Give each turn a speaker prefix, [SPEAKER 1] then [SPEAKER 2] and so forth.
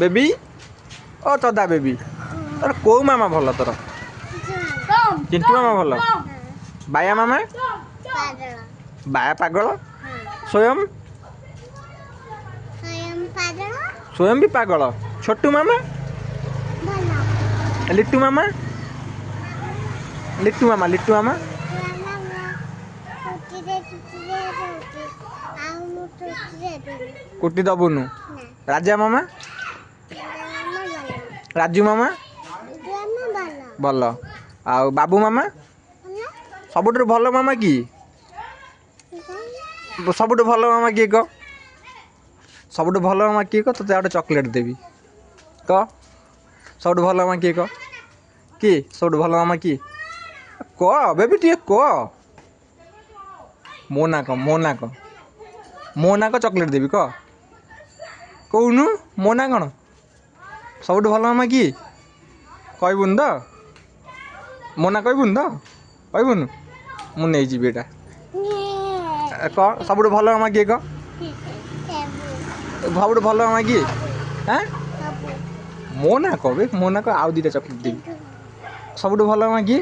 [SPEAKER 1] baby ओ चदा baby तोर को मामा भल तोर चिंटू मामा भल बाया मामा बाया पागल स्वयं स्वयं भी पागल छोटू मामा लिट्टू मामा लिट्टू मामा लिट्टू मामा कुटी दबुनु राजा मामा राजू मामा भल आ बाबू मामा सबुठ भल मामा कि सबुठ भल मामा किए कह सबुठ भल मामा किए कह तोते गोटे चॉकलेट देवी कह सबुठ भल मामा किए कह कि सबुठ भल मामा कि कह बेबी टे कह मो ना कह चॉकलेट देवी कह कहूनु मो ना कौन सबुठ भल मामा कि कहबुन तो मो ना कहबुन तो कहबुन मु नहीं जी बेटा कह सबुठ भल मामा किए कह सबुठ भल मामा किए हाँ मो ना कह बे मो ना कह आउ दीटा चॉकलेट देवी सबुठ भल मामा किए